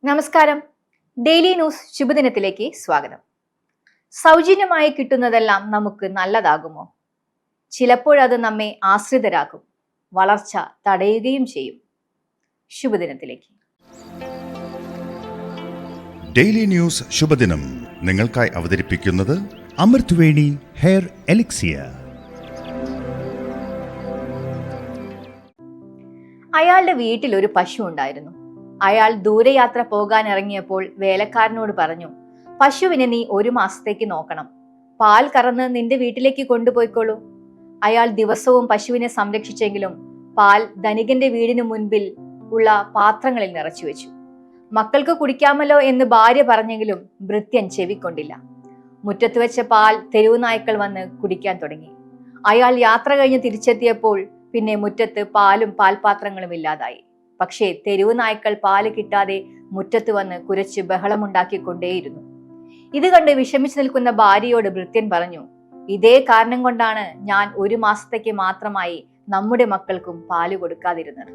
നമസ്കാരം. Daily news ശുഭദിനത്തിലേക്ക് സ്വാഗതം. സൗജന്യമായി കിട്ടുന്നതെല്ലാം നമുക്ക് നല്ലതാകുമോ? ചിലപ്പോഴത് നമ്മെ ആശ്രിതരാക്കും, വളർച്ച തടയുകയും ചെയ്യും. ശുഭദിനത്തിലേക്ക്. ഡെയിലി ന്യൂസ് ശുഭദിനം നിങ്ങൾക്കായി അവതരിപ്പിക്കുന്നത് അമൃത്വേണി ഹെയർ എലിക്സിയർ. അയാളുടെ വീട്ടിൽ ഒരു പശു ഉണ്ടായിരുന്നു. അയാൾ ദൂരയാത്ര പോകാൻ ഇറങ്ങിയപ്പോൾ വേലക്കാരനോട് പറഞ്ഞു, പശുവിനെ നീ 1 മാസത്തേക്ക് നോക്കണം. പാൽ കറന്ന് നിന്റെ വീട്ടിലേക്ക് കൊണ്ടുപോയിക്കോളൂ. അയാൾ ദിവസവും പശുവിനെ സംരക്ഷിച്ചെങ്കിലും പാൽ ധനികന്റെ വീടിനു മുൻപിൽ ഉള്ള പാത്രങ്ങളിൽ നിറച്ചു വെച്ചു. മക്കൾക്ക് കുടിക്കാമല്ലോ എന്ന് ഭാര്യ പറഞ്ഞെങ്കിലും ഭൃത്യൻ ചെവിക്കൊണ്ടില്ല. മുറ്റത്ത് വെച്ച പാൽ തെരുവു നായ്ക്കൾ വന്ന് കുടിക്കാൻ തുടങ്ങി. അയാൾ യാത്ര കഴിഞ്ഞ് തിരിച്ചെത്തിയപ്പോൾ പിന്നെ മുറ്റത്ത് പാലും പാൽപാത്രങ്ങളും ഇല്ലാതായി. പക്ഷേ തെരുവു നായ്ക്കൾ പാല് കിട്ടാതെ മുറ്റത്ത് വന്ന് കുരച്ച് ബഹളമുണ്ടാക്കിക്കൊണ്ടേയിരുന്നു. ഇത് കണ്ട് വിഷമിച്ചു നിൽക്കുന്ന ഭാര്യയോട് ഭൃത്യൻ പറഞ്ഞു, ഇതേ കാരണം കൊണ്ടാണ് ഞാൻ 1 മാസത്തേക്ക് മാത്രമായി നമ്മുടെ മക്കൾക്കും പാല് കൊടുക്കാതിരുന്നത്.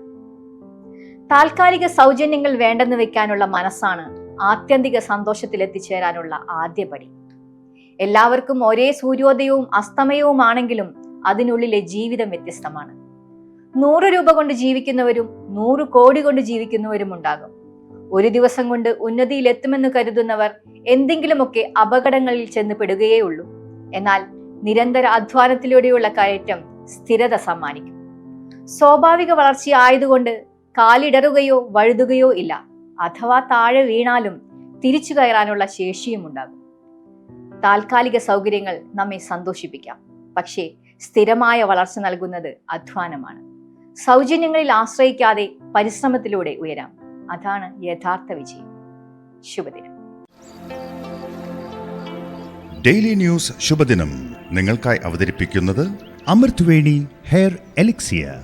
താൽക്കാലിക സൗജന്യങ്ങൾ വേണ്ടെന്ന് വെക്കാനുള്ള മനസ്സാണ് ആത്യന്തിക സന്തോഷത്തിൽ എത്തിച്ചേരാനുള്ള ആദ്യപടി. എല്ലാവർക്കും ഒരേ സൂര്യോദയവും അസ്തമയവുമാണെങ്കിലും അതിനുള്ളിലെ ജീവിതം വ്യത്യസ്തമാണ്. 100 രൂപ കൊണ്ട് ജീവിക്കുന്നവരും 100 കോടി കൊണ്ട് ജീവിക്കുന്നവരും ഉണ്ടാകും. ഒരു ദിവസം കൊണ്ട് ഉന്നതിയിൽ എത്തുമെന്ന് കരുതുന്നവർ എന്തെങ്കിലുമൊക്കെ അപകടങ്ങളിൽ ചെന്ന് പെടുകയേ ഉള്ളൂ. എന്നാൽ നിരന്തര അധ്വാനത്തിലൂടെയുള്ള കയറ്റം സ്ഥിരത സമ്മാനിക്കും. സ്വാഭാവിക വളർച്ചയായതുകൊണ്ട് കാലിടറുകയോ വഴുതുകയോ ഇല്ല. അഥവാ താഴെ വീണാലും തിരിച്ചു കയറാനുള്ള ശേഷിയും ഉണ്ടാകും. താൽക്കാലിക സൗകര്യങ്ങൾ നമ്മെ സന്തോഷിപ്പിക്കാം, പക്ഷേ സ്ഥിരമായ വളർച്ച നൽകുന്നത് അധ്വാനമാണ്. സൗജന്യങ്ങളിൽ ആശ്രയിക്കാതെ പരിശ്രമത്തിലൂടെ ഉയരാം. അതാണ് യഥാർത്ഥ വിജയം. ശുഭദിനം. ഡെയിലി ന്യൂസ് ശുഭദിനം നിങ്ങൾക്കായി അവതരിപ്പിക്കുന്നത് അമൃത്വേണി ഹെയർ എലിക്സിയർ.